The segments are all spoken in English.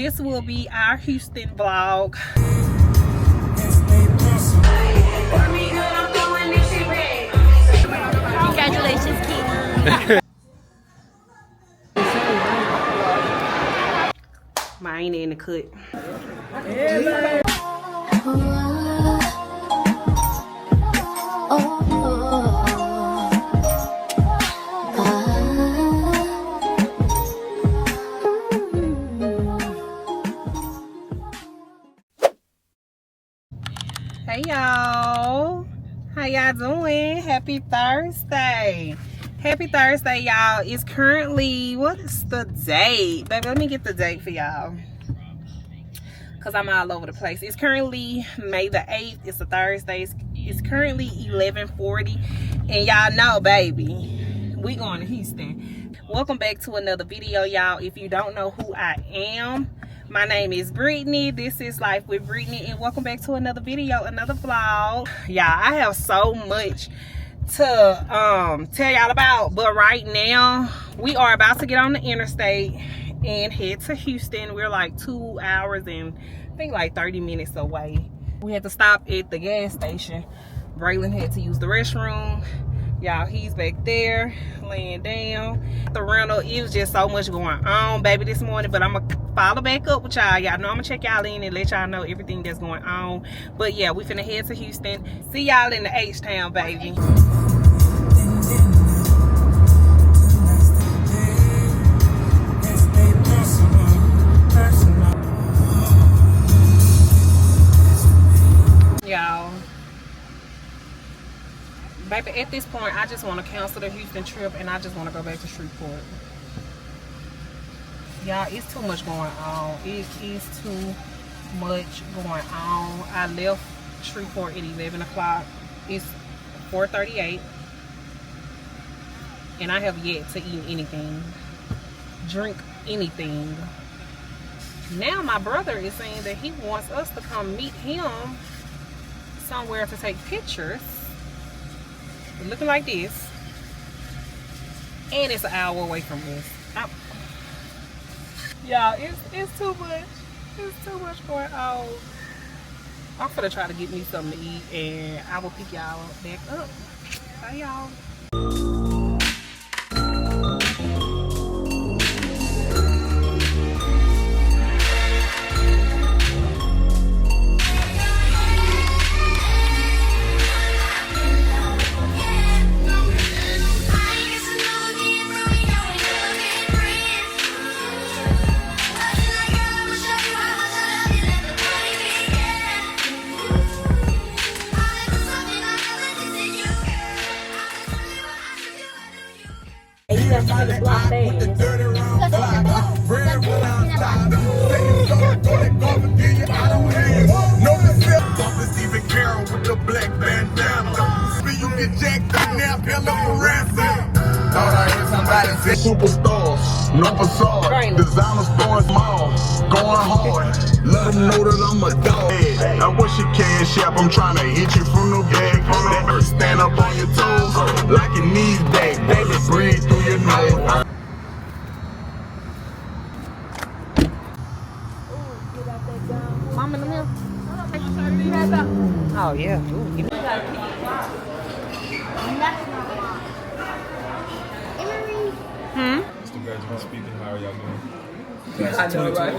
This will be our Houston vlog. Congratulations, Keith. Mine in the cut. Hey y'all, how y'all doing? Happy Thursday. Happy Thursday, y'all. It's currently, what is the date? Baby, let me get the date for y'all, because I'm all over the place. It's currently May the 8th. It's a Thursday. It's currently 11:40. And y'all know, baby, we going to Houston. Welcome back to another video, y'all. If you don't know who I am, my name is Brittany. This is Life with Brittany, and welcome back to another video, another vlog. Y'all, I have so much to tell y'all about, but right now we are about to get on the interstate and head to Houston. We're like 2 hours and I think like 30 minutes away. We had to stop at the gas station. Braylon had to use the restroom. Y'all, he's back there laying down. The rental, it was just so much going on, baby, this morning. But I'm gonna follow back up with y'all. Y'all know I'm gonna check y'all in and let y'all know everything that's going on. But yeah, we finna head to Houston. See y'all in the H-Town, baby. Y'all, baby, at this point I just want to cancel the Houston trip and I just want to go back to Shreveport. Y'all, it's too much going on. It is too much going on. I left Shreveport at 11 o'clock. It's 4:38 and I have yet to eat anything, drink anything. Now my brother is saying that he wants us to come meet him somewhere to take pictures. It's looking like this, and it's an hour away from us. Y'all, it's too much. It's too much going on. I'm gonna try to get me something to eat, and I will pick y'all back up. Bye, y'all. Superstars, no facade, designer stores, malls, going hard. Let them know that I'm a dog. I wish you cash app, I'm trying to hit you from the back. Stand up on your toes, like your knees back, baby. Breathe through your nose. Mom in the middle. Oh yeah. Ooh, give me Mr. Graduate speaking, how are y'all doing? I know, right?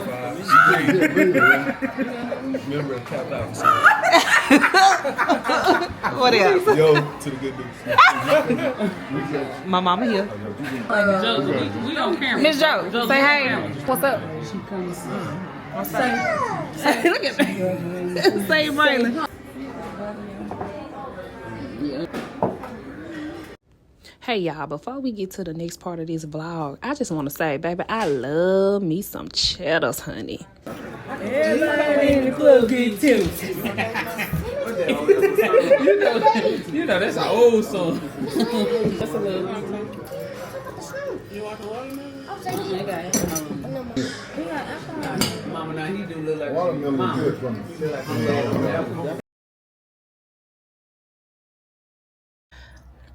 Remember, capped out. what else? Yo, to the good news. My mama here. We on camera. Miss Joe, say hey. What's up? Say, look at me. Say Braylon. Hey y'all, before we get to the next part of this vlog, I just want to say, baby, I love me some cheddars, honey. Everybody in the club get tipsy. you know that's an old song. That's a little. You want the watermelon? Mama, now he do look like Watermelon is good for me.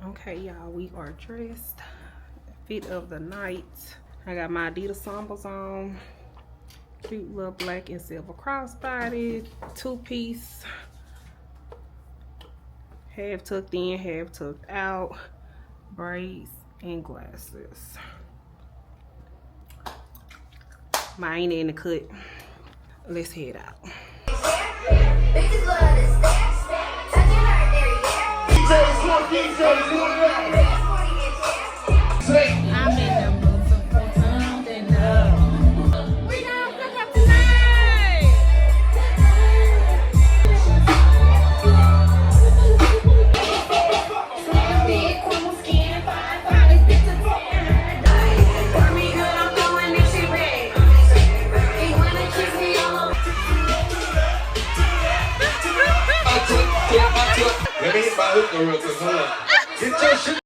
Okay, y'all, we are dressed. Fit of the night. I got my Adidas sambas on. Cute little black and silver crossbody, 2-piece, half tucked in, half tucked out, braids and glasses. Mine in the cut. Let's head out. I'm in the mood for something else. We gonna cook up tonight. Let me hit my hookah real quick. Hold on. Get your shit.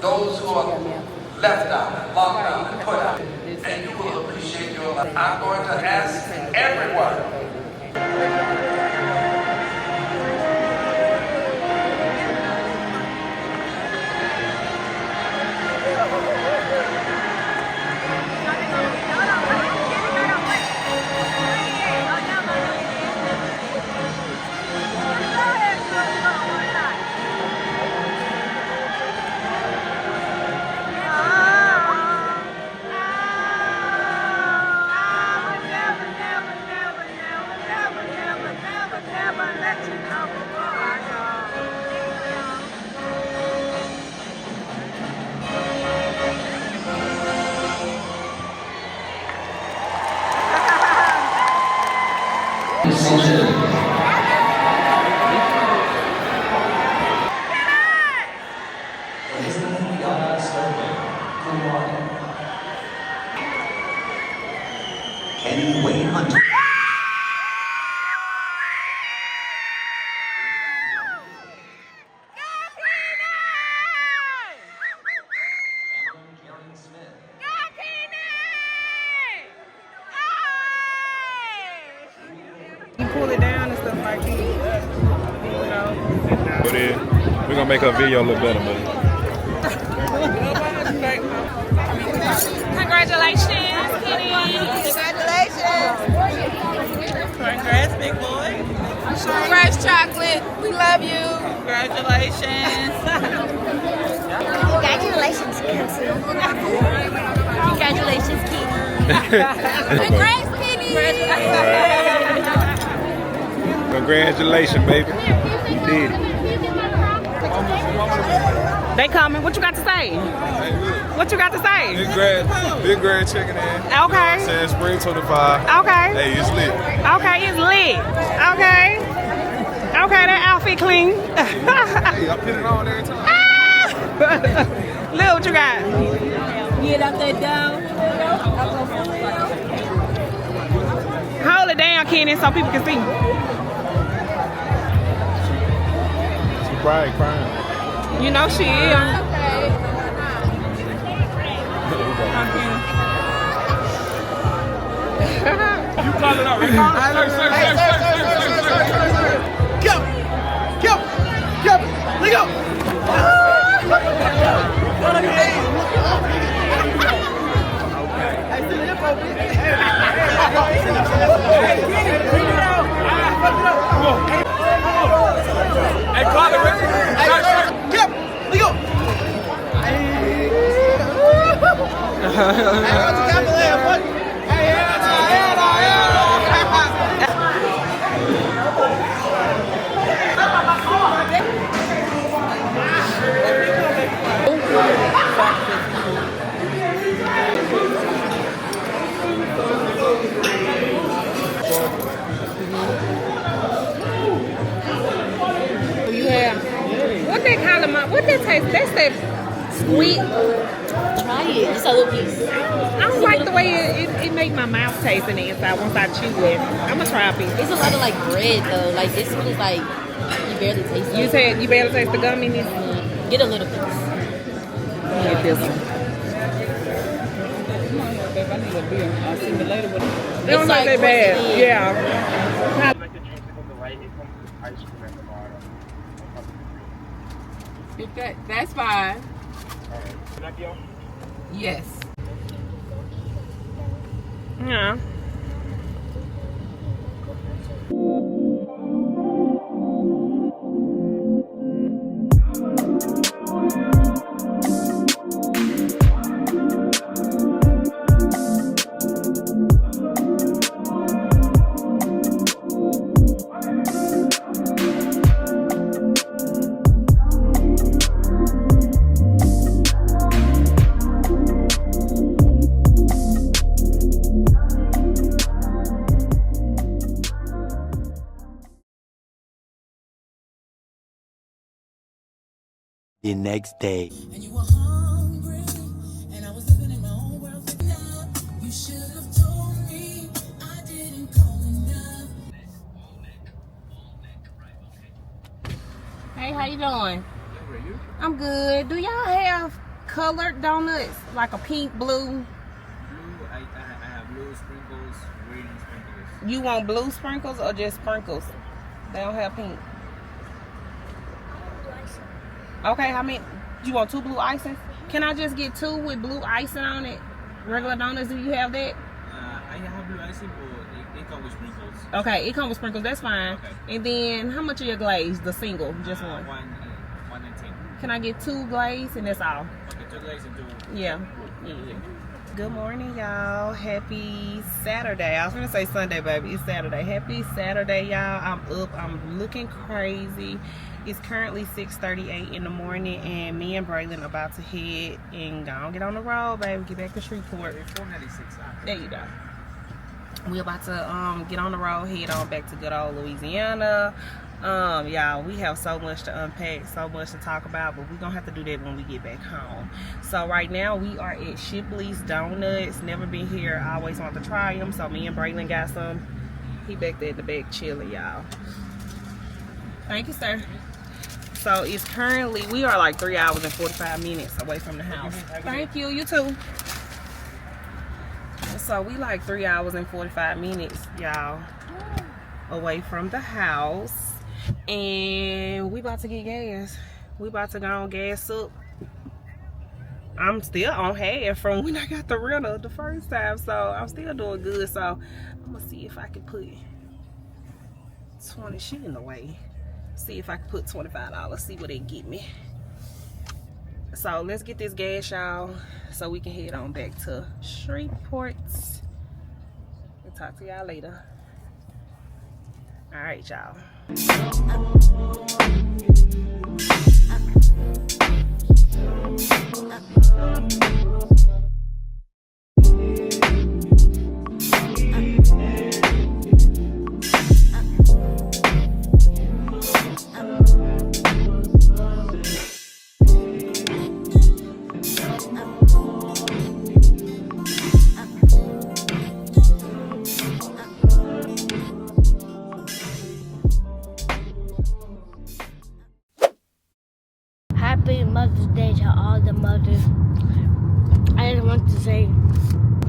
Those who are left out, locked out, and put out, and you will appreciate your life. I'm going to ask everyone. You pull it down and stuff like that. You know. But then we're gonna make our video look better, man. Congratulations, Kenny. Congratulations. Congrats, big boy. Congrats, chocolate. We love you. Congratulations. Congratulations, cousin. Congratulations, Kenny. Congrats, Kenny. Congratulations, baby. You did it. They coming. What you got to say? What you got to say? Big grand checking in. Okay. Saying spring 25. Okay. Hey, it's lit. Okay, it's lit. Okay. Okay, that outfit clean. Hey, I put it on every time. Lil, what you got? Get up that down. Hold it down, Kenny, so people can see. She crying. You know she is. You call it out, right? Let go. Hey, call it, Rick. Get up. Let go. sweet. Try it. Just a little piece. I don't like the way it make my mouth taste in the inside once I chew it. I'm gonna try a piece. It's a lot of like bread though. Like this one is like you barely taste it. You said you barely taste the gum in this? Get a little piece. Get this one. I'll see you later with it. They don't like that bad. Yeah. That's fine. Yes. Yeah. The next day. And you were hungry, and I was living in my own world. Now you should have told me I didn't call enough. Hey, how you doing? I'm good. Do y'all have colored donuts? Like a pink, blue? I have blue sprinkles, green sprinkles. You want blue sprinkles or just sprinkles? They don't have pink. Okay, how many? You want 2 blue icing? Can I just get 2 with blue icing on it? Regular donuts, do you have that? I have blue icing, but it comes with sprinkles. Okay, it comes with sprinkles, that's fine. Okay. And then, how much are your glaze? The single, just one. One and 10. Can I get 2 glaze and that's all? Okay, 2 glaze and 2. Yeah. Good morning, y'all. Happy Saturday. I was gonna say Sunday, baby. It's Saturday. Happy Saturday, y'all. I'm up. I'm looking crazy. It's currently 6:38 in the morning, and me and Braylon about to head and go get on the road, baby. Get back to Shreveport. 496. There you go. We about to get on the road, head on back to good old Louisiana. Y'all, we have so much to unpack, so much to talk about, but we're gonna have to do that when we get back home. So right now we are at Shipley's Donuts. Never been here. I always want to try them, so me and Braylon got some. He back there at the back chilling, y'all. Thank you, sir. So it's currently, we are like 3 hours and 45 minutes away from the house. Thank you, you too. So we like 3 hours and 45 minutes, y'all, away from the house. And we about to get gas. We about to go on gas up. I'm still on half from when I got the rental the first time, so I'm still doing good. So I'm gonna see if I can put 20, she in the way. See if I can put $25, see what they get me. So let's get this gas, y'all, so we can head on back to Shreveport. We'll talk to y'all later. All right, y'all. Happy Mother's Day to all the mothers. I just want to say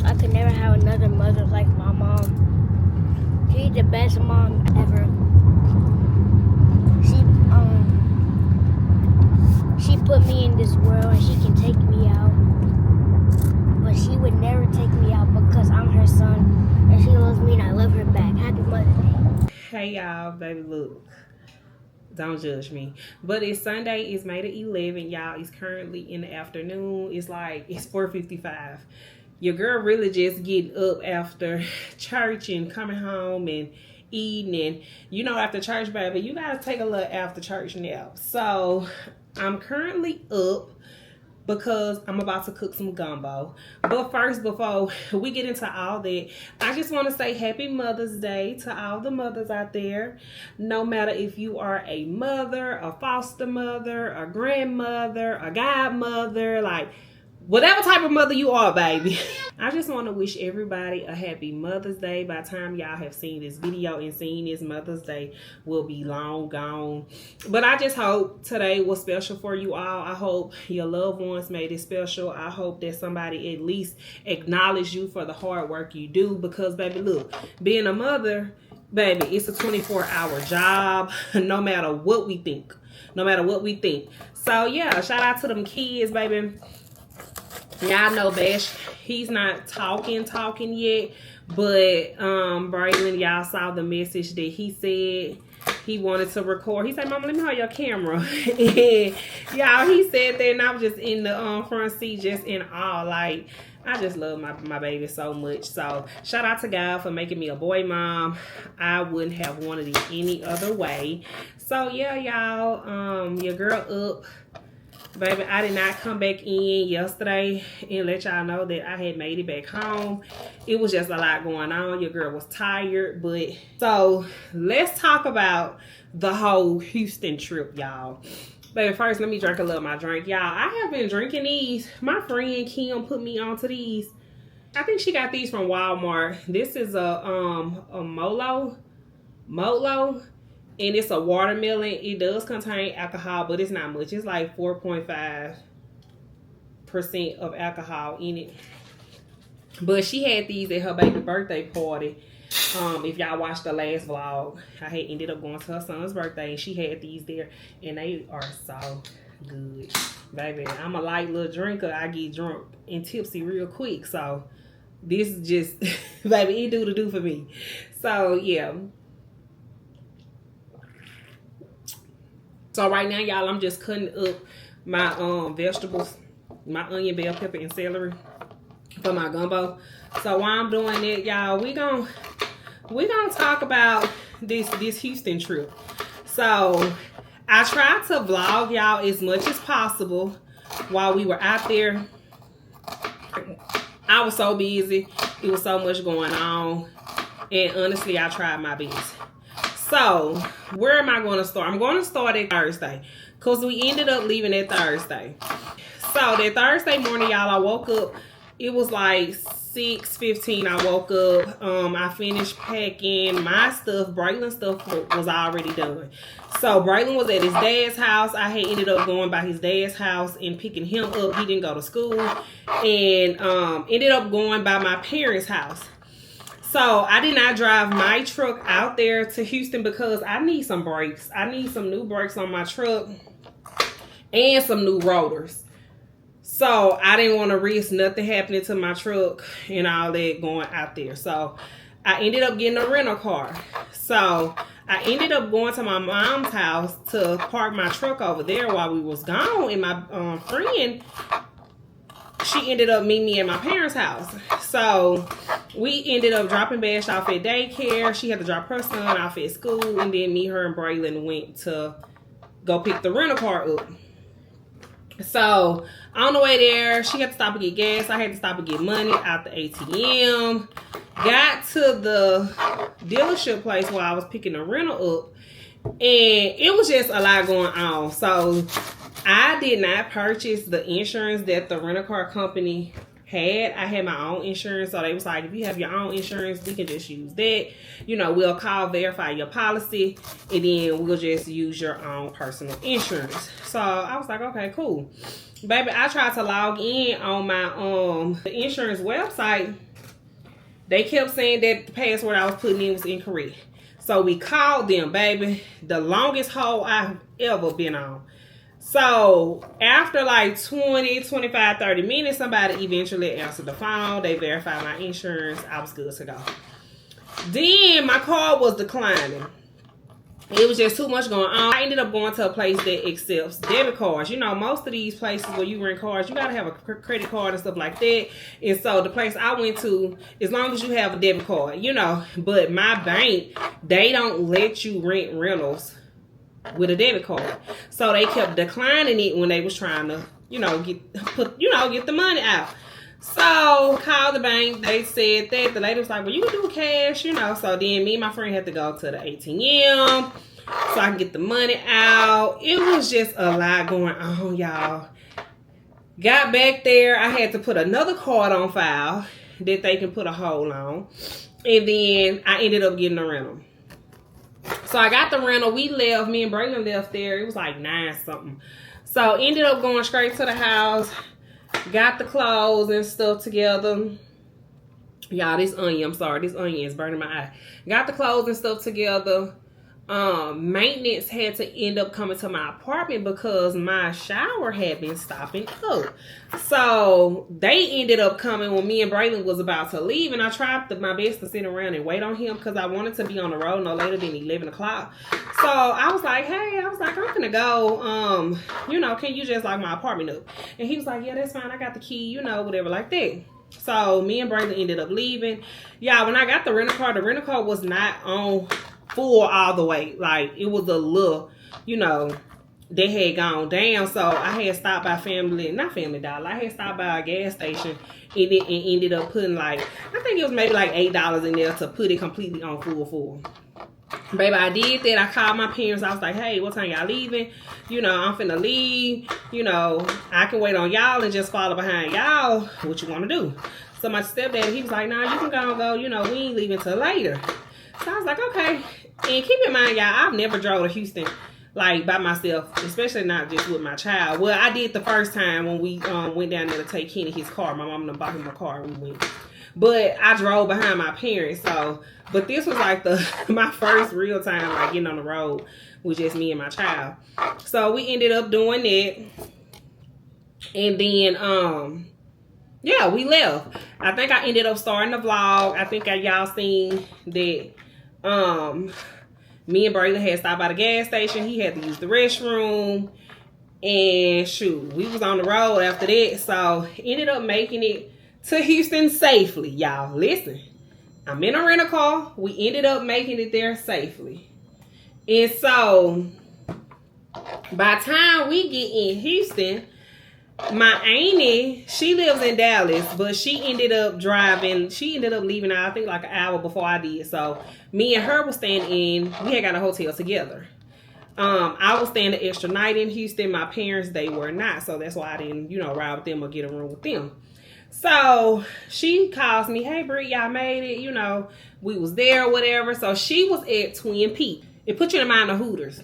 I could never have another mother like my mom. She's the best mom ever. She put me in this world and she can take me out. But she would never take me out because I'm her son and she loves me and I love her back. Happy Mother's Day. Hey y'all, baby, look. Don't judge me. But it's Sunday. It's May the 11th, y'all. It's currently in the afternoon. It's 4:55. Your girl really just getting up after church and coming home and eating. And after church, baby, you gotta take a little after church nap. So I'm currently up. because I'm about to cook some gumbo. But first, before we get into all that, I just want to say happy Mother's Day to all the mothers out there. No matter if you are a mother, a foster mother, a grandmother, a godmother, like whatever type of mother you are, baby. I just want to wish everybody a happy Mother's Day. By the time y'all have seen this video and seen this, Mother's Day will be long gone. But I just hope today was special for you all. I hope your loved ones made it special. I hope that somebody at least acknowledge you for the hard work you do. Because, baby, look, being a mother, baby, it's a 24-hour job, no matter what we think. No matter what we think. So, yeah, shout out to them kids, baby. Y'all know Bash, he's not talking yet, but Braylon, y'all saw the message that he said he wanted to record. He said, Mama, let me hold your camera. And y'all, he said that, and I was just in the front seat, just in awe. Like, I just love my baby so much. So shout out to God for making me a boy mom. I wouldn't have wanted it any other way. So yeah, y'all, your girl up. Baby, I did not come back in yesterday and let y'all know that I had made it back home. It was just a lot going on. Your girl was tired. But so let's talk about the whole Houston trip, y'all. Baby, first let me drink a little of my drink. Y'all, I have been drinking these. My friend Kim put me onto these. I think she got these from Walmart. This is a Molo. And it's a watermelon. It does contain alcohol, but it's not much. It's like 4.5% of alcohol in it. But she had these at her baby birthday party. If y'all watched the last vlog, I had ended up going to her son's birthday, and she had these there, and they are so good. Baby, I'm a light little drinker. I get drunk and tipsy real quick. So this is just, baby, it do the do for me. So yeah. So right now, y'all, I'm just cutting up my vegetables, my onion, bell pepper, and celery for my gumbo. So while I'm doing that, y'all, we gonna talk about this Houston trip. So I tried to vlog y'all as much as possible while we were out there. I was so busy. It was so much going on. And honestly, I tried my best. So, where am I going to start? I'm going to start at Thursday, because we ended up leaving that Thursday. So, that Thursday morning, y'all, I woke up. It was like 6:15. I woke up. I finished packing my stuff. Braylon's stuff was already done. So, Braylon was at his dad's house. I had ended up going by his dad's house and picking him up. He didn't go to school. And ended up going by my parents' house. So I did not drive my truck out there to Houston because I need some brakes. I need some new brakes on my truck and some new rotors. So I didn't want to risk nothing happening to my truck and all that going out there. So I ended up getting a rental car. So I ended up going to my mom's house to park my truck over there while we was gone. And my friend, she ended up meeting me at my parents' house. So we ended up dropping Bash off at daycare. She had to drop her son off at school. And then me, her, and Braylon went to go pick the rental car up. So on the way there, she had to stop and get gas. I had to stop and get money out the ATM. Got to the dealership place where I was picking the rental up. And it was just a lot going on. So I did not purchase the insurance that the rental car company had. I had my own insurance. So they was like, if you have your own insurance, we can just use that. You know, we'll call, verify your policy, and then we'll just use your own personal insurance. So I was like, okay, cool. Baby, I tried to log in on my the insurance website. They kept saying that the password I was putting in was incorrect. So we called them, baby. The longest hold I've ever been on. So after like 20, 25, 30 minutes, somebody eventually answered the phone. They verified my insurance. I was good to go. Then my card was declining. It was just too much going on. I ended up going to a place that accepts debit cards. You know, most of these places where you rent cars, you got to have a credit card and stuff like that. And so the place I went to, as long as you have a debit card, you know. But my bank, they don't let you rent rentals with a debit card. So they kept declining it when they was trying to get the money out. So called the bank. They said that the lady was like, well, you can do cash, So then me and my friend had to go to the ATM so I can get the money out. It was just a lot going on, y'all. Got back there. I had to put another card on file that they can put a hold on. And then I ended up getting a rental. So I got the rental. We left. Me and Braylon left there. It was like 9 something. So ended up going straight to the house. Got the clothes and stuff together. Y'all, this onion, I'm sorry. This onion is burning my eye. Got the clothes and stuff together. Maintenance had to end up coming to my apartment because my shower had been stopping up. So they ended up coming when me and Braylon was about to leave, and I tried my best to sit around and wait on him because I wanted to be on the road no later than 11 o'clock. So I was like, hey, I'm gonna go, can you just lock my apartment up? And he was like, yeah, that's fine, I got the key, whatever like that. So me and Braylon ended up leaving. Yeah, when I got the rental car was not on full all the way. Like, it was a little, they had gone down. So I had stopped by not Family Dollar. I had stopped by a gas station and ended up putting I think it was maybe like $8 in there to put it completely on full. Baby, I did that. I called my parents. I was like, hey, what time y'all leaving? I'm finna leave. I can wait on y'all and just follow behind y'all. What you want to do? So my stepdad, he was like, nah, you can go. We ain't leaving till later. So I was like, okay. And keep in mind, y'all, I've never drove to Houston by myself, especially not just with my child. Well, I did the first time when we went down there to take Kenny his car. My mom bought him a car and we went. But I drove behind my parents. But this was my first real time getting on the road with just me and my child. So we ended up doing that. And then we left. I think I ended up starting the vlog. I think y'all seen that me and Braylon had stopped by the gas station. He had to use the restroom. And shoot, we was on the road after that. So ended up making it to Houston safely. Y'all, listen. I'm in a rental car. We ended up making it there safely. And so by the time we get in Houston, my auntie, she lives in Dallas, but she ended up leaving out, I think an hour before I did. So me and her was staying we had got a hotel together. I was staying the extra night in Houston. My parents, they were not. So that's why I didn't, ride with them or get a room with them. So she calls me, hey, Brie, y'all made it. We was there or whatever. So she was at Twin Peaks. It put you in the mind of Hooters.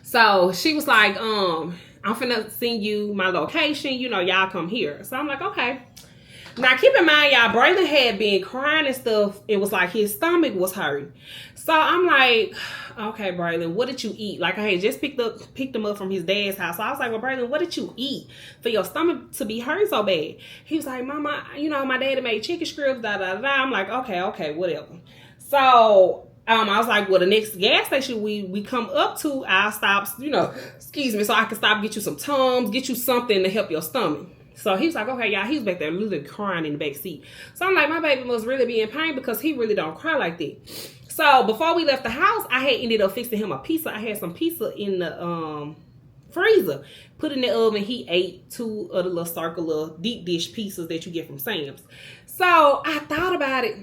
So she was like, I'm finna send you my location. Y'all come here. So I'm like, okay. Now, keep in mind, y'all, Braylon had been crying and stuff. It was like his stomach was hurting. So I'm like, okay, Braylon, what did you eat? I had just picked him up from his dad's house. So I was like, well, Braylon, what did you eat for your stomach to be hurting so bad? He was like, Mama, my daddy made chicken strips, da-da-da. I'm like, okay, whatever. So I was like, well, the next gas station we come up to, I'll stop, excuse me, so I can stop, get you some Tums, get you something to help your stomach. So he was like, okay, y'all, he's back there literally crying in the back seat. So I'm like, my baby must really be in pain because he really don't cry like that. So before we left the house, I had ended up fixing him a pizza. I had some pizza in the freezer. Put in the oven. He ate 2 of the little circular deep dish pizzas that you get from Sam's. So I thought about it.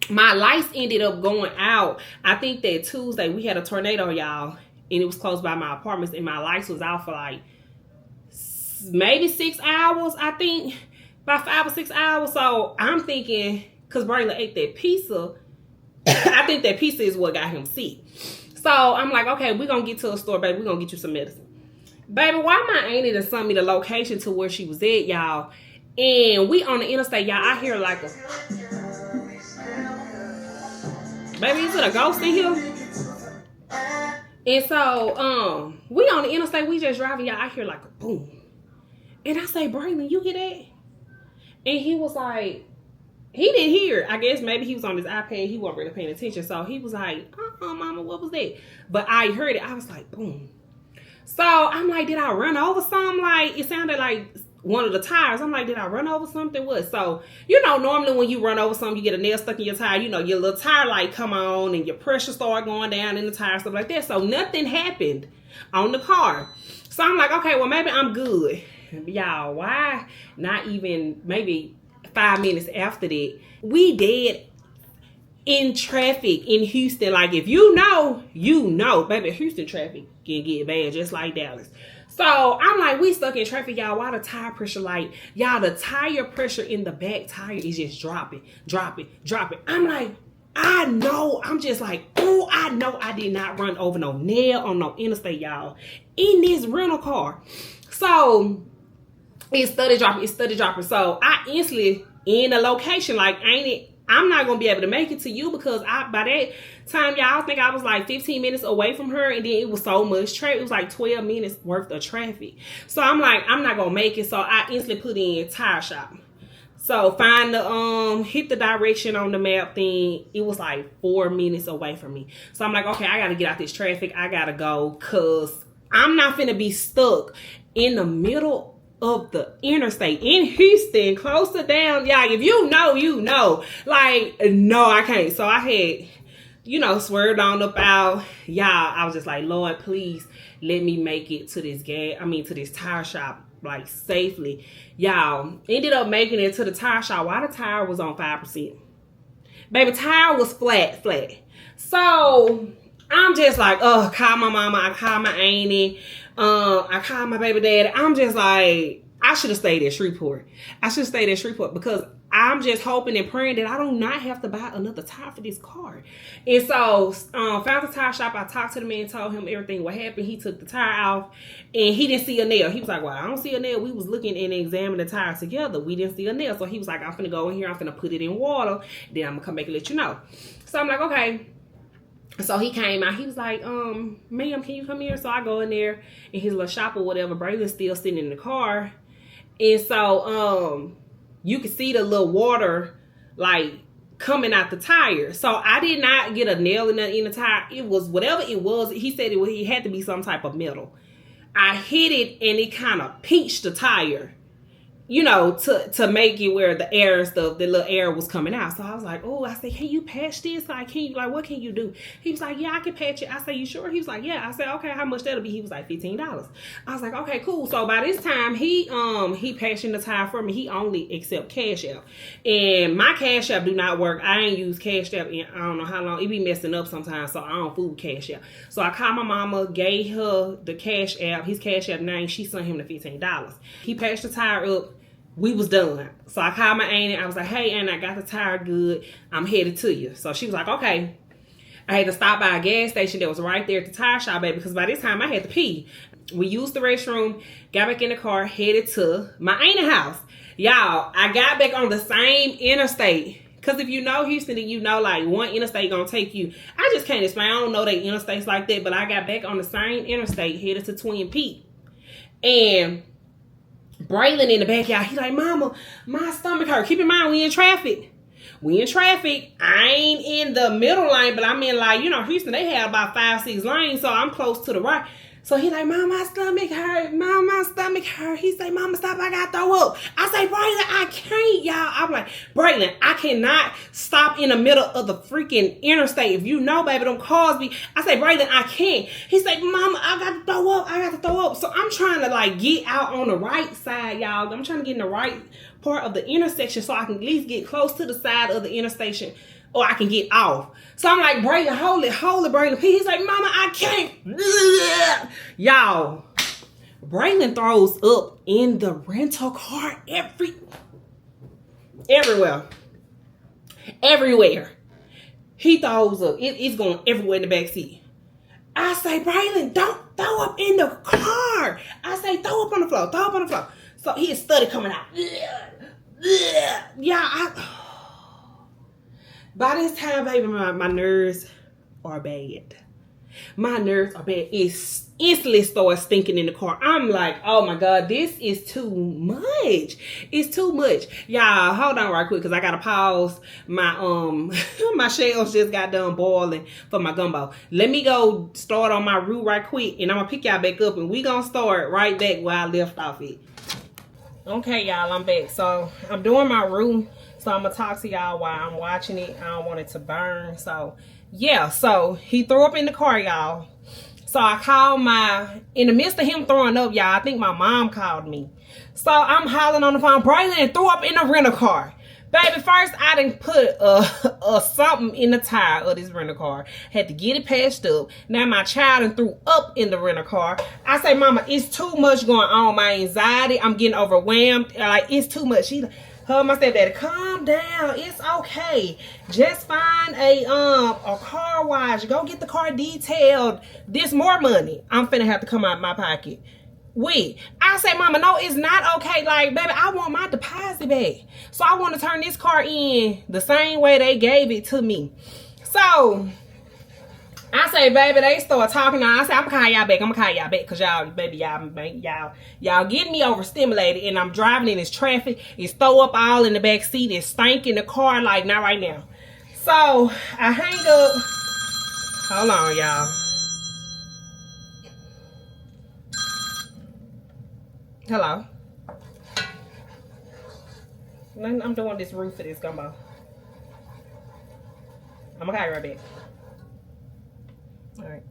My lights ended up going out. I think that Tuesday we had a tornado, y'all, and it was close by my apartments, and my lights was out for maybe 6 hours, I think, about 5 or 6 hours. So I'm thinking, because Braylon ate that pizza, I think that pizza is what got him sick. So I'm like, okay, we're going to get to a store, baby. We're going to get you some medicine. Baby, why my auntie done sent me the location to where she was at, y'all? And we on the interstate, y'all. I hear like a... Baby, is it a ghost in here? And so, we on the interstate. We just driving, y'all. I hear like a boom. And I say, Braylon, you hear that? And he was like, he didn't hear it. I guess maybe he was on his iPad. He wasn't really paying attention. So he was like, Mama, what was that? But I heard it. I was like, boom. So I'm like, did I run over something? It sounded like one of the tires. I'm like, did I run over something? What? So, normally when you run over something, you get a nail stuck in your tire. Your little tire light come on and your pressure start going down in the tire, stuff like that. So nothing happened on the car. So I'm like, okay, well, maybe I'm good. Y'all, why not even maybe 5 minutes after that, we dead in traffic in Houston. Like, if you know, baby, Houston traffic can get bad just like Dallas. So I'm like, we stuck in traffic, y'all. Why the tire pressure, like, y'all, the tire pressure in the back tire is just dropping. I'm like, I know, I'm just like, oh, I know I did not run over no nail on no interstate, y'all, in this rental car. So it's steady dropping. So I instantly in a location, like, I'm not gonna be able to make it to you, because by that time, y'all, I think I was like 15 minutes away from her, and then it was so much traffic. It was like 12 minutes worth of traffic. So I'm like, I'm not gonna make it. So I instantly put in tire shop. So find the hit the direction on the map thing. It was like 4 minutes away from me. So I'm like, okay, I gotta get out this traffic. I gotta go, cause I'm not finna be stuck in the middle of the interstate in Houston, close to down. Y'all, if you know, you know. Like, no, I can't. So I had, swerved on up out. Y'all, I was just like, Lord, please let me make it to this to this tire shop, like, safely. Y'all, ended up making it to the tire shop while the tire was on 5%. Baby, tire was flat. So I'm just like, oh, call my mama, I call my auntie, I call my baby daddy. I'm just like, I should have stayed at Shreveport. Because I'm just hoping and praying that I do not have to buy another tire for this car. And so, found the tire shop. I talked to the man, told him everything what happened. He took the tire off, and he didn't see a nail. He was like, well, I don't see a nail. We was looking and examining the tire together. We didn't see a nail. So he was like, I'm finna go in here. I'm finna put it in water. Then I'm gonna come back and let you know. So I'm like, okay. So he came out. He was like, ma'am, can you come here? So I go in there in his little shop or whatever. Braylon's still sitting in the car. And so, you could see the little water, like, coming out the tire. So I did not get a nail in the tire. It was whatever it was. He said it had to be some type of metal. I hit it, and it kind of pinched the tire, to make it where the air and stuff, the little air was coming out. So I was like, oh, I said, can you patch this? Like, what can you do? He was like, yeah, I can patch it. I said, you sure? He was like, yeah. I said, okay, how much that'll be? He was like, $15. I was like, okay, cool. So by this time, he patching the tire for me. He only accept Cash App. And my Cash App do not work. I ain't used Cash App in I don't know how long. It be messing up sometimes, so I don't fool with Cash App. So I called my mama, gave her the Cash App, his Cash App name. She sent him the $15. He patched the tire up. We was done. So I called my auntie. I was like, hey, Aunt, I got the tire good. I'm headed to you. So she was like, okay. I had to stop by a gas station that was right there at the tire shop, baby, because by this time I had to pee. We used the restroom, got back in the car, headed to my auntie's house. Y'all, I got back on the same interstate. Because if you know Houston, then you know, like, one interstate gonna take you. I just can't explain. I don't know they interstates like that, but I got back on the same interstate, headed to Twin Peaks. And Braylon in the backyard, he like, mama, my stomach hurt. Keep in mind, we in traffic. I ain't in the middle lane, but I'm in, like, Houston, they have about 5-6 lanes, so I'm close to the right. So he like, mom, my stomach hurt. Mom, my stomach hurt. He say, mama, stop, I gotta throw up. I say, Braylon, I can't, y'all. I'm like, Braylon, I cannot stop in the middle of the freaking interstate. If you know, baby, them cars be. I say, Braylon, I can't. He say, mama, I gotta throw up. So I'm trying to, like, get out on the right side, y'all. I'm trying to get in the right part of the intersection so I can at least get close to the side of the intersection, or I can get off. So I'm like, Braylon, hold it, Braylon. He's like, mama, I can't. Y'all, Braylon throws up in the rental car everywhere. He throws up. It's going everywhere in the back seat. I say, Braylon, don't throw up in the car. I say, throw up on the floor. So he is study coming out. By this time, baby, my nerves are bad. It instantly starts stinking in the car. I'm like, oh my God, this is too much. It's too much. Y'all, hold on right quick, because I got to pause. My my shells just got done boiling for my gumbo. Let me go start on my roux right quick, and I'm going to pick y'all back up, and we going to start right back where I left off it. Okay, y'all, I'm back. So I'm doing my roux. So I'm going to talk to y'all while I'm watching it. I don't want it to burn. So, yeah. So he threw up in the car, y'all. So I called in the midst of him throwing up, y'all, I think my mom called me. So I'm hollering on the phone, Braylon threw up in the rental car. Baby, first I didn't put something in the tire of this rental car. Had to get it patched up. Now my child done threw up in the rental car. I say, Mama, it's too much going on. My anxiety, I'm getting overwhelmed. Like, it's too much. She her my stepdaddy, calm down. It's okay. Just find a car wash. Go get the car detailed. This more money I'm finna have to come out of my pocket. I say, Mama, no, it's not okay. Like, baby, I want my deposit back. So I want to turn this car in the same way they gave it to me. So I say, baby, they start talking. Now I say, I'm gonna call y'all back. Cause y'all getting me overstimulated, and I'm driving in this traffic. It's throw up all in the back seat. It's stank in the car. Like, not right now. So I hang up. Hold on, y'all. Hello. I'm doing this roof for this gumbo. I'm gonna call you right back. All right.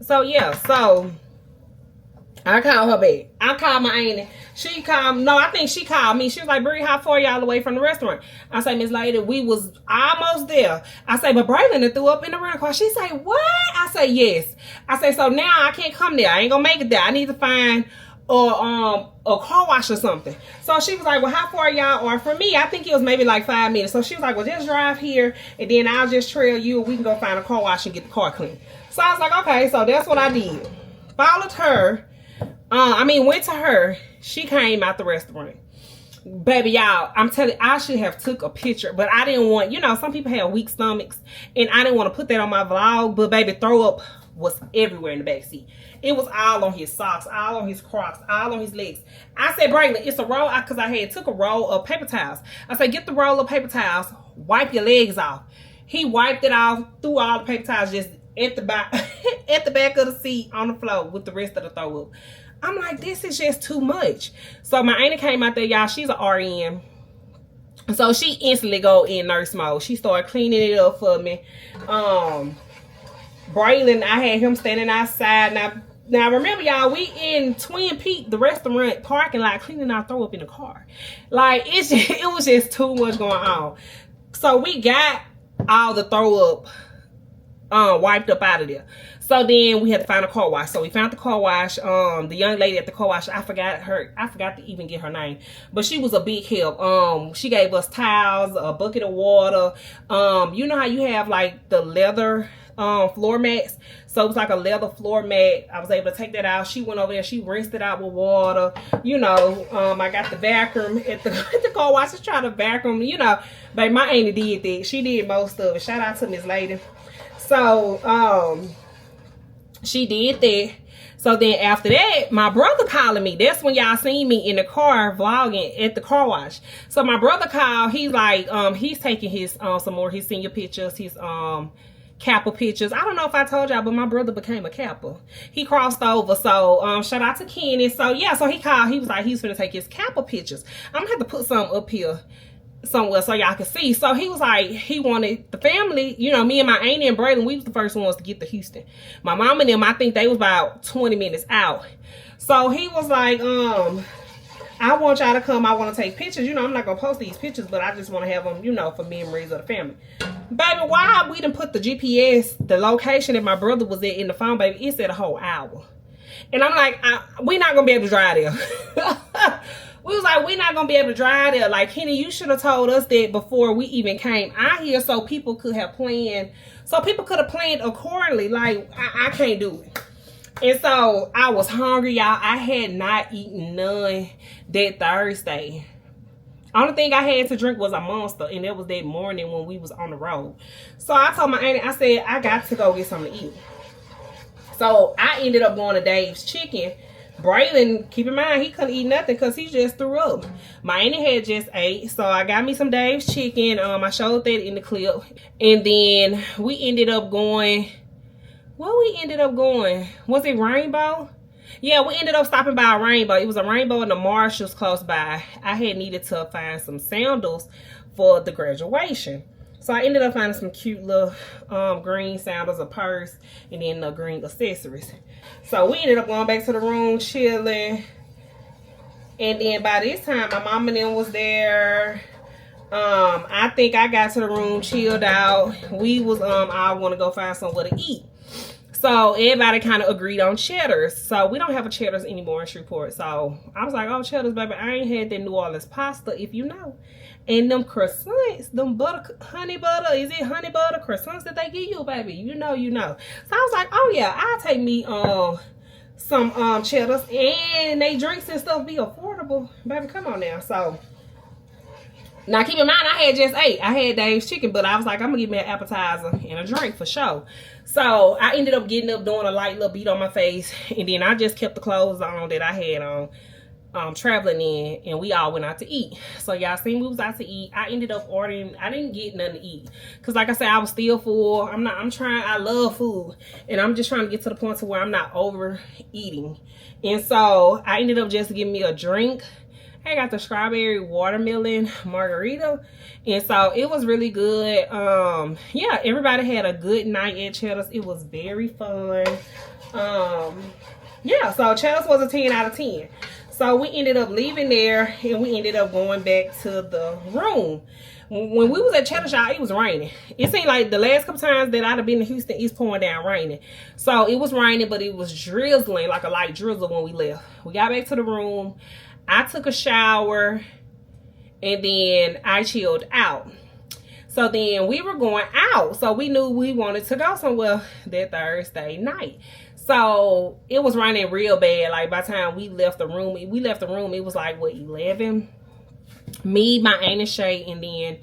So yeah, so I called her back. I called my auntie. She called. No, I think she called me. She was like, "Bree, how far y'all away from the restaurant?" I say, "Miss Lady, we was almost there." I say, "But Braylon threw up in the rental car." She say, "What?" I say, "Yes." I say, "So now I can't come there. I ain't gonna make it there. I need to find a car wash or something." So she was like, "Well, how far y'all are from me?" I think it was maybe like 5 minutes. So she was like, "Well, just drive here and then I'll just trail you and we can go find a car wash and get the car clean." So I was like, okay. So that's what I did. Followed her. Went to her. She came out the restaurant. Baby, y'all, I'm telling you, I should have took a picture, but I didn't want, some people have weak stomachs and I didn't want to put that on my vlog, but baby, throw up was everywhere in the back seat. It was all on his socks, all on his Crocs, all on his legs. I said, Braylon, it's a roll, because I had took a roll of paper towels. I said, get the roll of paper towels, wipe your legs off. He wiped it off, threw all the paper towels just at the back, at the back of the seat on the floor with the rest of the throw up. I'm like, this is just too much. So my auntie came out there, y'all. She's an RN. So she instantly go in nurse mode. She started cleaning it up for me. Braylon, I had him standing outside. Now remember, y'all, we in Twin Peak, the restaurant parking lot, cleaning our throw up in the car. Like, it was just too much going on. So we got all the throw up wiped up out of there. So then we had to find a car wash. So we found the car wash. The young lady at the car wash, I forgot to even get her name, but she was a big help. She gave us towels, a bucket of water. You know how you have like the leather floor mats? So it was like a leather floor mat. I was able to take that out. She went over there. She rinsed it out with water. I got the vacuum at the car wash. Just try to vacuum. But my auntie did that. She did most of it. Shout out to Miss Lady. So she did that. So then after that, my brother calling me. That's when y'all seen me in the car vlogging at the car wash. So my brother called. He's like, he's taking his some more his senior pictures, his Kappa pictures. I don't know if I told y'all, but my brother became a Kappa. He crossed over. So shout out to Kenny. So yeah, so he called. He was like, he's gonna take his Kappa pictures. I'm gonna have to put some up here somewhere so y'all can see. So he was like, he wanted the family, me and my auntie and Braylon, we was the first ones to get to Houston. My mom and them, I think they was about 20 minutes out. So he was like, I want y'all to come. I want to take pictures. I'm not gonna post these pictures, but I just want to have them, for memories of the family. Baby, why we done put the GPS, the location that my brother was at in the phone, baby, it said a whole hour. And I'm like, we're not gonna be able to drive there. We was like, we're not gonna be able to drive there. Like, Kenny, you should have told us that before we even came out here, so people could have planned. So people could have planned accordingly. Like, I can't do it. And so I was hungry, y'all. I had not eaten none that Thursday. Only thing I had to drink was a Monster, and that was that morning when we was on the road. So I told my auntie, I said, I got to go get something to eat. So I ended up going to Dave's Chicken. Braylon, keep in mind, he couldn't eat nothing because he just threw up. My auntie had just ate, so I got me some Dave's Chicken. I showed that in the clip. And then we ended up going, was it Rainbow? Yeah, we ended up stopping by a Rainbow. It was a Rainbow and the Marshalls close by. I had needed to find some sandals for the graduation. So I ended up finding some cute little green sandals, a purse, and then the green accessories. So we ended up going back to the room, chilling. And then by this time, my mom and them was there. I think I got to the room, chilled out. We was all want to go find somewhere to eat. So everybody kind of agreed on Cheddar's. So we don't have a Cheddar's anymore in Shreveport. So I was like, oh, Cheddar's, baby, I ain't had that New Orleans pasta, if you know. And them croissants, them honey butter, is it honey butter croissants that they give you, baby? You know. So I was like, oh yeah, I'll take me some Cheddar's, and they drinks and stuff be affordable, baby. Come on now. So now keep in mind, I had just ate. I had Dave's chicken, but I was like, I'm gonna get me an appetizer and a drink for sure. So I ended up getting up, doing a light little beat on my face, and then I just kept the clothes on that I had on traveling in, and we all went out to eat. So y'all seen we was out to eat. I ended up ordering, I didn't get nothing to eat because like I said, I was still full. I love food, and I'm just trying to get to the point to where I'm not overeating. And so I ended up just getting me a drink. I got the strawberry watermelon margarita, and so it was really good. Yeah, everybody had a good night at Cheddar's. It was very fun. Yeah, so Cheddar's was a 10 out of 10. So we ended up leaving there, and we ended up going back to the room. When we was at Cheddar's, y'all, it was raining. It seemed like the last couple times that I'd have been in Houston, it's pouring down raining. So it was raining, but it was drizzling, like a light drizzle when we left. We got back to the room. I took a shower, and then I chilled out. So then we were going out. So we knew we wanted to go somewhere that Thursday night. So it was raining real bad. Like by the time we left the room, it was like, what, 11? Me, my aunt and Shay, and then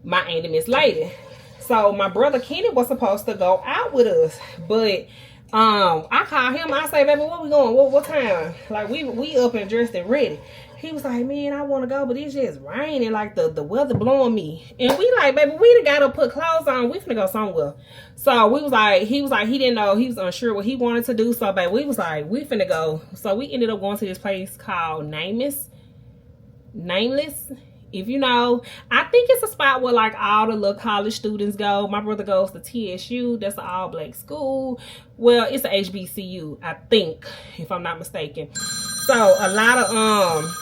my aunt and Miss Lady. So my brother Kenny was supposed to go out with us. But I called him. I say, baby, where we going? What time? Like we up and dressed and ready. He was like, man, I want to go, but it's just raining. Like the weather blowing me. And we like, baby, we done got to put clothes on. We finna go somewhere. So we was like, he didn't know. He was unsure what he wanted to do. So baby, we was like, we finna go. So we ended up going to this place called Nameless. If you know, I think it's a spot where like all the little college students go. My brother goes to TSU. That's an all black school. Well, it's a HBCU, I think, if I'm not mistaken. So a lot of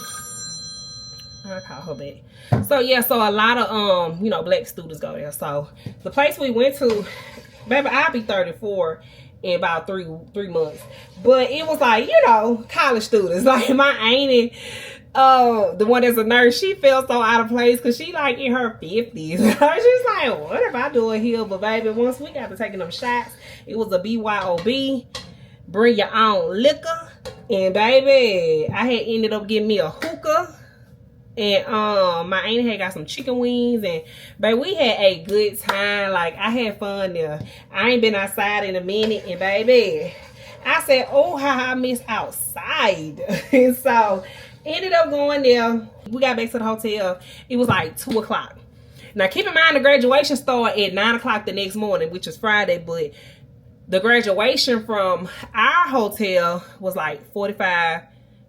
I call her back. So yeah, so a lot of black students go there. So the place we went to, baby, I'll be 34 in about three months. But it was like, college students. Like my auntie, the one that's a nurse, she felt so out of place because she like in her 50s. She's like, what am I doing here? But baby, once we got to taking them shots, it was a BYOB, bring your own liquor. And baby, I had ended up getting me a hookah. And my auntie had got some chicken wings, and baby, we had a good time. Like I had fun there. I ain't been outside in a minute, and baby, I said, oh, how I miss outside. And so ended up going there. We got back to the hotel. It was like 2 o'clock. Now keep in mind the graduation started at 9 o'clock the next morning, which was Friday, but the graduation from our hotel was like 45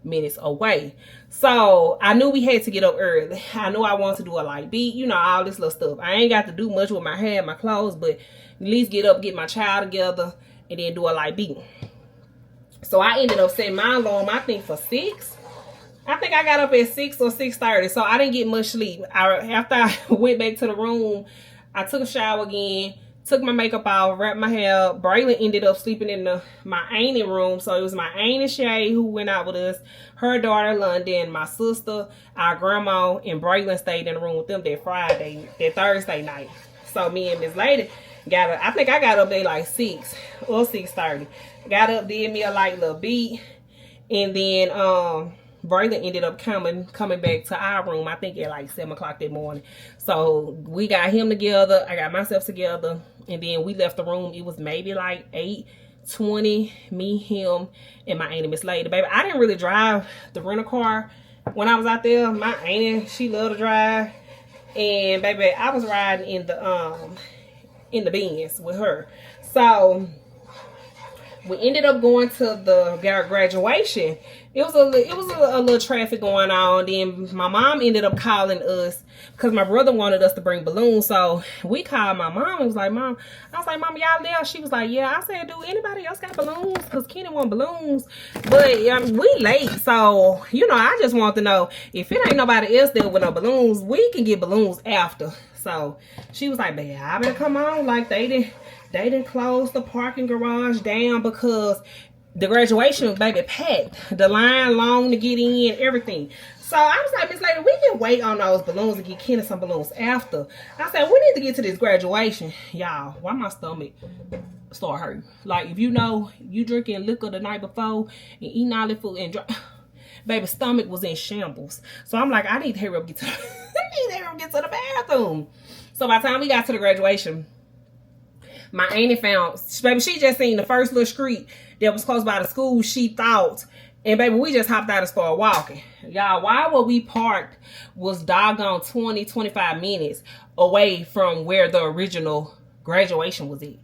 minutes away. So I knew we had to get up early. I knew I wanted to do a light beat, all this little stuff. I ain't got to do much with my hair and my clothes, but at least get up, get my child together, and then do a light beat. So I ended up setting my alarm, I think, for 6. I think I got up at 6 or 6:30, so I didn't get much sleep. After I went back to the room, I took a shower again, took my makeup off, wrapped my hair. Braylon ended up sleeping in my auntie room. So it was my auntie Shay who went out with us, her daughter London, my sister, our grandma, and Braylon stayed in the room with them that Thursday night. So me and Miss Lady got up. I think I got up there like 6 or 6:30. Got up, did me a light little beat, and then Braylon ended up coming back to our room, I think at like 7 o'clock that morning. So we got him together, I got myself together, and then we left the room. It was maybe like 8:20, me, him, and my auntie Miss Lady. Baby, I didn't really drive the rental car when I was out there. My auntie, she loved to drive, and baby, I was riding in the Benz with her. So we ended up going to the graduation. It was a little traffic going on. Then my mom ended up calling us because my brother wanted us to bring balloons. So we called my mom and was like, Mom, I was like, Mom, y'all there? She was like, yeah. I said, do anybody else got balloons? Because Kenny want balloons. But we late. So, you know, I just want to know if it ain't nobody else there with no balloons, we can get balloons after. So she was like, babe, I better come on. Like they didn't close the parking garage down because the graduation was baby packed. The line long to get in, everything. So I was like, Miss Lady, we can wait on those balloons and get Kenny some balloons after. I said, we need to get to this graduation. Y'all, why my stomach start hurting? Like, if you know you drinking liquor the night before and eating all the food and baby stomach was in shambles. So I'm like, I need to hurry up get to the bathroom. So by the time we got to the graduation, my auntie found, baby, she just seen the first little street that was close by the school, she thought. And baby, we just hopped out and started walking. Y'all, while where we parked was doggone 20-25 minutes away from where the original graduation was at.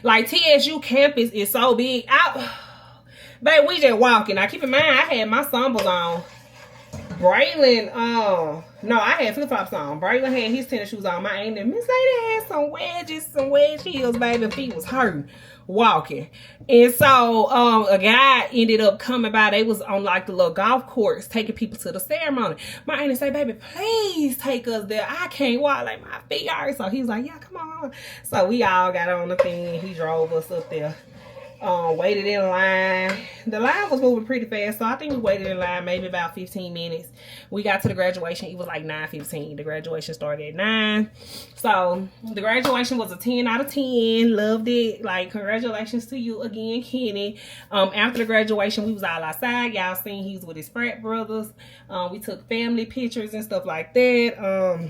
Like, TSU campus is so big. Baby, we just walking. Now, keep in mind, I had my sandals on. Braylon, no, I had flip-flops on. Braylon had his tennis shoes on. My auntie, Miss Lady had some wedge heels, baby. Feet was hurting walking. And so, a guy ended up coming by. They was on like the little golf course taking people to the ceremony. My auntie say, baby, please take us there. I can't walk, like my feet hurt. So he was like, yeah, come on. So we all got on the thing. He drove us up there. Waited in line. The line was moving pretty fast, so I think we waited in line maybe about 15 minutes. We got to the graduation. It was like 9:15. The graduation started at 9. So the graduation was a 10 out of 10. Loved it. Like, congratulations to you again, Kenny. After the graduation, we was all outside. Y'all seen he was with his frat brothers. We took family pictures and stuff like that.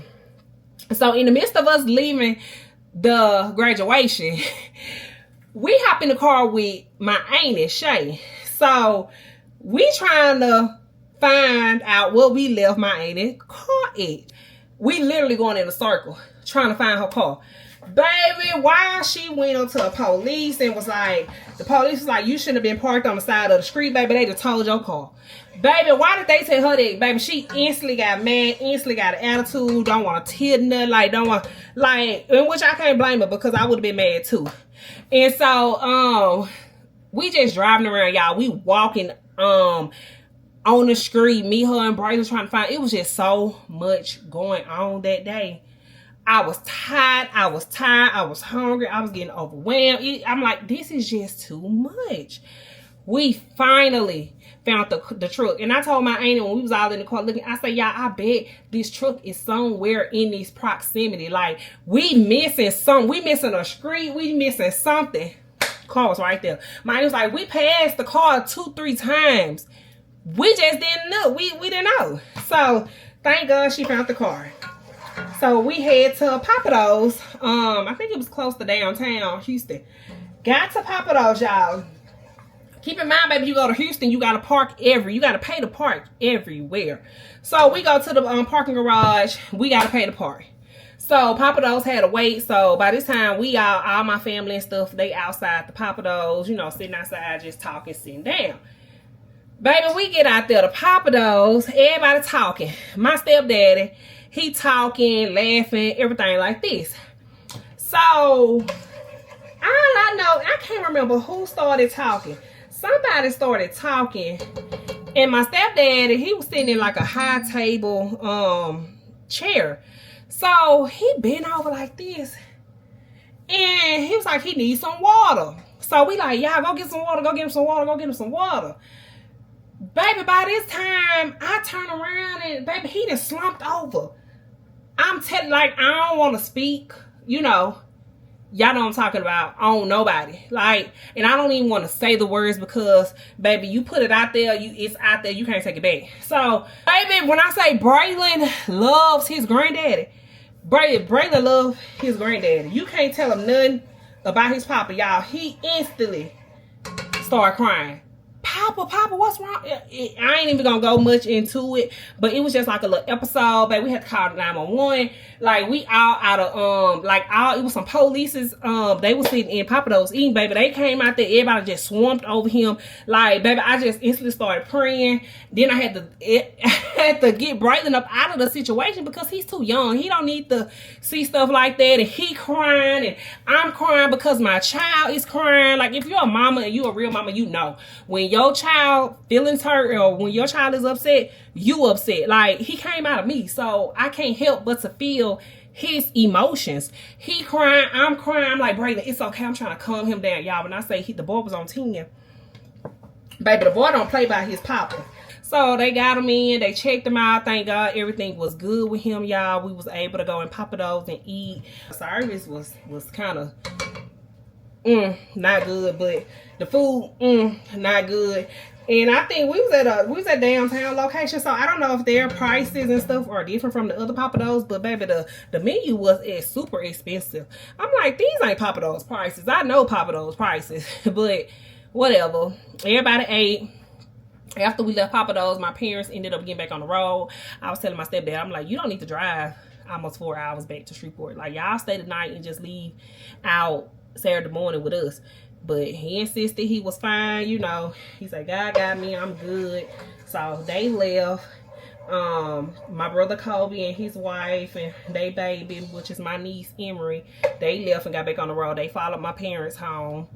So in the midst of us leaving the graduation, we hop in the car with my auntie, Shay. So we trying to find out what we left my auntie car at. We literally going in a circle trying to find her car. Baby, while she went up to the police and was like, the police was like, you shouldn't have been parked on the side of the street, baby. They just told your car. Baby, why did they tell her that? Baby, she instantly got mad, instantly got an attitude, don't want to tell nothing, like, don't want, like, in which I can't blame her because I would have been mad too. And so, we just driving around, y'all. We walking, on the street, me, her, and Braylon trying to find, it was just so much going on that day. I was tired, I was hungry, I was getting overwhelmed. I'm like, this is just too much. We finally found the truck. And I told my auntie when we was all in the car looking, I said, y'all, I bet this truck is somewhere in this proximity. Like, we missing something. We missing a street. We missing something. Car was right there. My auntie was like, we passed the car 2-3 times. We just didn't know. We didn't know. So, thank God she found the car. So, we head to Papados. I think it was close to downtown Houston. Got to Papados, y'all. Keep in mind, baby, you go to Houston, you got to you got to pay to park everywhere. So we go to the parking garage, we got to pay to park. So Papados had to wait. So by this time, we all my family and stuff, they outside the Papados, you know, sitting outside, just talking, sitting down. Baby, we get out there to Papados, everybody talking. My stepdaddy, he talking, laughing, everything like this. So, all I know, I can't remember who started talking. Somebody started talking, and my stepdaddy, he was sitting in like a high table chair. So he bent over like this, and he was like, he needs some water. So we like, y'all go get some water, go get him some water, go get him some water. Baby, by this time, I turn around and baby, he done slumped over. I'm telling, like, I don't want to speak, you know. Y'all know what I'm talking about. On nobody. Like, and I don't even want to say the words because, baby, you put it out there, it's out there, you can't take it back. So, baby, when I say Braylon loves his granddaddy, Braylon loves his granddaddy. You can't tell him nothing about his papa, y'all. He instantly started crying. Papa, what's wrong? I ain't even gonna go much into it, but it was just like a little episode, baby. We had to call 911. Like, we all out of, it was some polices, they was sitting in Papados eating, baby. They came out there, everybody just swarmed over him. Like, baby, I just instantly started praying. Then I had to get Braylon up out of the situation because he's too young. He don't need to see stuff like that. And he crying and I'm crying because my child is crying. Like, if you're a mama and you a real mama, you know when your child feelings hurt or when your child is upset, you upset. Like, he came out of me, so I can't help but to feel his emotions. He crying, I'm crying. I'm like, Braylon, it's okay. I'm trying to calm him down, y'all. When I say the boy was on 10, baby, the boy don't play by his papa. So they got him in, they checked him out. Thank God everything was good with him, y'all. We was able to go and Papados and eat. The service was kind of not good, but the food not good. And I think we was at downtown location, so I don't know if their prices and stuff are different from the other Papados, but baby, the menu was super expensive. I'm like, these ain't Papados prices. I know Papados prices, but whatever. Everybody ate. After we left Papados, my parents ended up getting back on the road. I was telling my stepdad, I'm like, you don't need to drive almost 4 hours back to Shreveport. Like, y'all stay the night and just leave out Saturday morning with us. But he insisted he was fine, you know. He said, God got me, I'm good. So they left. My brother Kobe and his wife and they baby, which is my niece Emery, they left and got back on the road. They followed my parents home.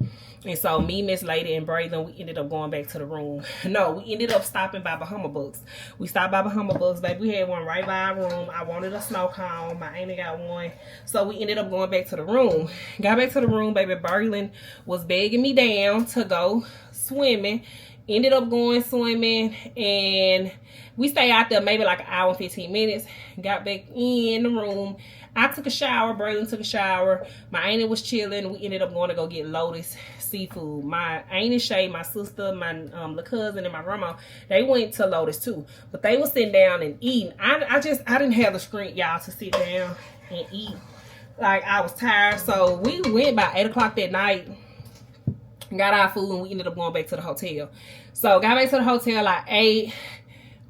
And so me, Miss Lady, and Braylon, we ended up going back to the room. No, we ended up stopping by Bahama Books. We stopped by Bahama Books, baby. We had one right by our room. I wanted a snow cone. My auntie got one. So we ended up going back to the room. Got back to the room, baby. Braylon was begging me down to go swimming. Ended up going swimming, and we stayed out there maybe like an hour and 15 minutes. Got back in the room. I took a shower. Braylon took a shower. My auntie was chilling. We ended up going to go get Lotus seafood. My auntie Shay, my sister, my little cousin, and my grandma, they went to Lotus too. But they were sitting down and eating. I didn't have the strength, y'all, to sit down and eat. Like, I was tired. So we went by 8 o'clock that night. Got our food and we ended up going back to the hotel. So got back to the hotel, I ate.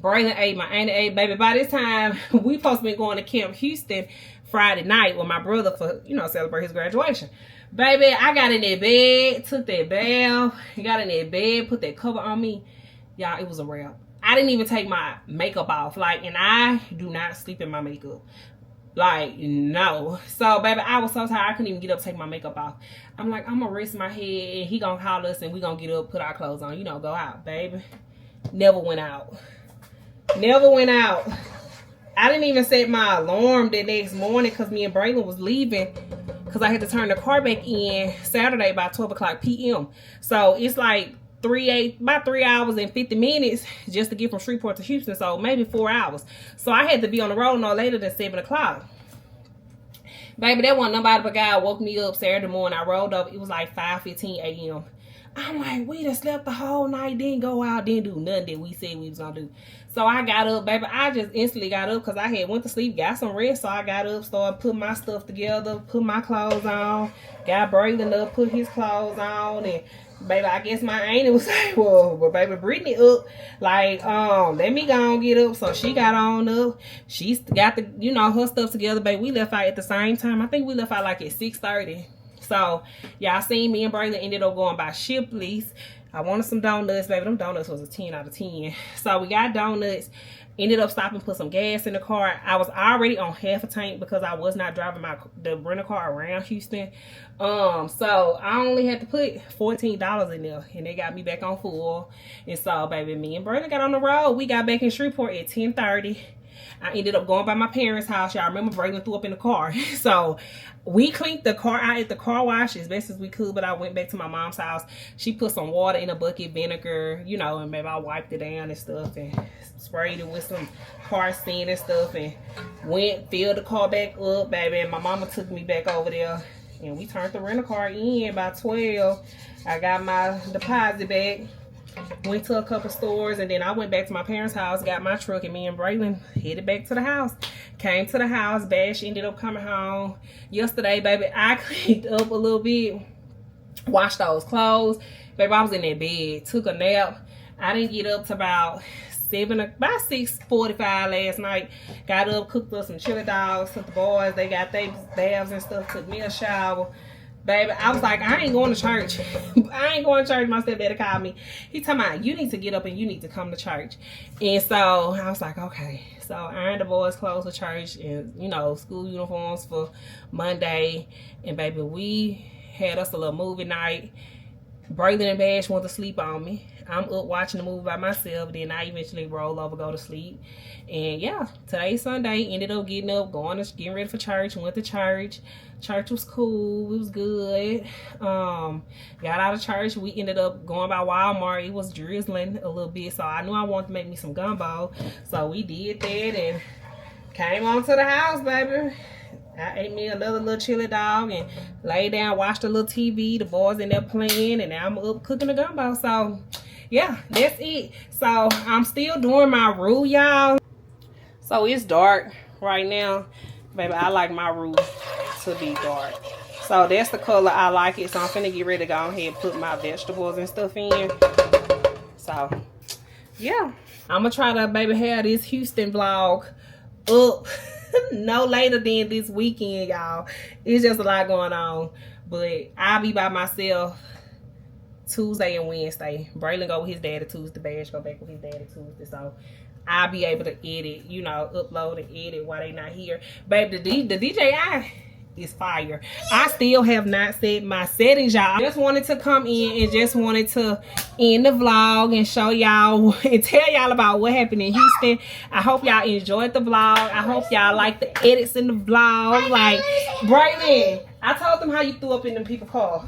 Braylon ate, my auntie ate, baby. By this time, we supposed to be going to Camp Houston Friday night with my brother for, you know, celebrate his graduation. Baby, I got in that bed, took that bath, got in that bed, put that cover on me. Y'all, it was a wrap. I didn't even take my makeup off. Like, and I do not sleep in my makeup. Like, no. So, baby, I was so tired, I couldn't even get up to take my makeup off. I'm like, I'm gonna rest my head, and he gonna call us, and we gonna get up, put our clothes on, you know, go out, baby. Never went out. Never went out. I didn't even set my alarm the next morning because me and Braylon was leaving because I had to turn the car back in Saturday by 12 o'clock p.m. So, it's like about 3 hours and 50 minutes just to get from Shreveport to Houston, so maybe 4 hours. So I had to be on the road no later than 7 o'clock. Baby, that wasn't nobody but God woke me up Saturday morning. I rolled up. It was like 5:15 a.m. I'm like, we done slept the whole night, didn't go out, didn't do nothing that we said we was gonna do. So I got up, baby. I just instantly got up because I had went to sleep, got some rest. So I got up, started putting my stuff together, put my clothes on, got Braylon up, put his clothes on, and baby, I guess my auntie was like, well, baby, Brittany up. Like, let me go and get up. So she got on up. She got the, you know, her stuff together, baby. We left out at the same time. I think we left out like at 6:30. So, y'all seen me and Braylon ended up going by Shipley's. I wanted some donuts, baby. Them donuts was a 10 out of 10. So, we got donuts. Ended up stopping, put some gas in the car. I was already on half a tank because I was not driving the rental car around Houston. So I only had to put $14 in there, and they got me back on full. And so, baby, me and Brandon got on the road. We got back in Shreveport at 10:30. I ended up going by my parents' house. Y'all remember Braylon threw up in the car. So we cleaned the car out at the car wash as best as we could, but I went back to my mom's house. She put some water in a bucket, vinegar, you know, and maybe I wiped it down and stuff and sprayed it with some car sand and stuff and went, filled the car back up, baby. And my mama took me back over there and we turned the rental car in by 12. I got my deposit back. Went to a couple stores, and then I went back to my parents' house, got my truck, and me and Braylon headed back to the house. Came to the house. Bash ended up coming home yesterday, baby. I cleaned up a little bit, washed those clothes. Baby, I was in that bed, took a nap. I didn't get up to about 6:45 last night. Got up, cooked up some chili dogs, took the boys, they got their baths and stuff, took me a shower. Baby, I was like, I ain't going to church. I ain't going to church. My stepdaddy called me. He talking about, you need to get up and you need to come to church. And so I was like, okay. So I ironed the boys' clothes for church and, you know, school uniforms for Monday. And baby, we had us a little movie night. Braylon and Bash went to sleep on me. I'm up watching the movie by myself. Then I eventually roll over, go to sleep. And yeah, today's Sunday. Ended up getting up, getting ready for church. Went to church. Church was cool. It was good. Got out of church. We ended up going by Walmart. It was drizzling a little bit, so I knew I wanted to make me some gumbo. So we did that and came on to the house, baby. I ate me another little chili dog and laid down, watched a little TV. The boys in there playing, and now I'm up cooking the gumbo. So yeah, that's it. So I'm still doing my roux, y'all. So it's dark right now, baby. I like my roux to be dark, so that's the color I like it. So I'm finna get ready to go ahead and put my vegetables and stuff in. So yeah, I'm gonna try to, baby, have this Houston vlog up no later than this weekend, y'all. It's just a lot going on, but I'll be by myself Tuesday and Wednesday. Braylon go with his daddy Tuesday, Bash go back with his daddy Tuesday, so I'll be able to edit, you know, upload and edit while they not here. Baby, the DJI is fire. I still have not set my settings, y'all. I just wanted to come in and just wanted to end the vlog and show y'all and tell y'all about what happened in Houston. I hope y'all enjoyed the vlog. I hope y'all like the edits in the vlog. Like, Braylon, I told them how you threw up in them people's car.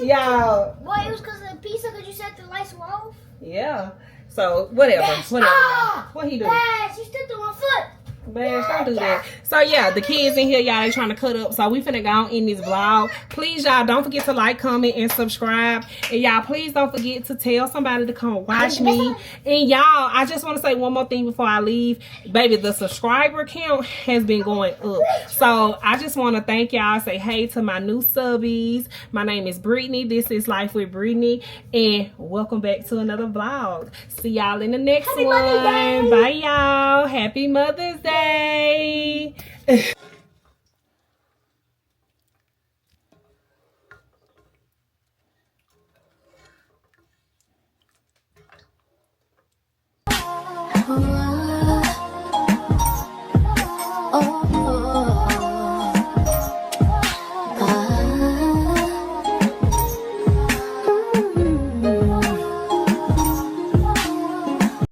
Y'all. Boy, it was because of the pizza, because you said the lights were off. Yeah. So, whatever. Ah! What he doing? Bash, you stepped on my foot. Bash, don't do that. So yeah, the kids in here, y'all, they trying to cut up. So we finna go on in this vlog. Please, y'all, don't forget to like, comment, and subscribe. And y'all, please don't forget to tell somebody to come watch me. And y'all, I just want to say one more thing before I leave. Baby, the subscriber count has been going up. So I just want to thank y'all. Say hey to my new subbies. My name is Brittany. This is Life with Brittany. And welcome back to another vlog. See y'all in the next one. Bye, y'all. Happy Mother's Day.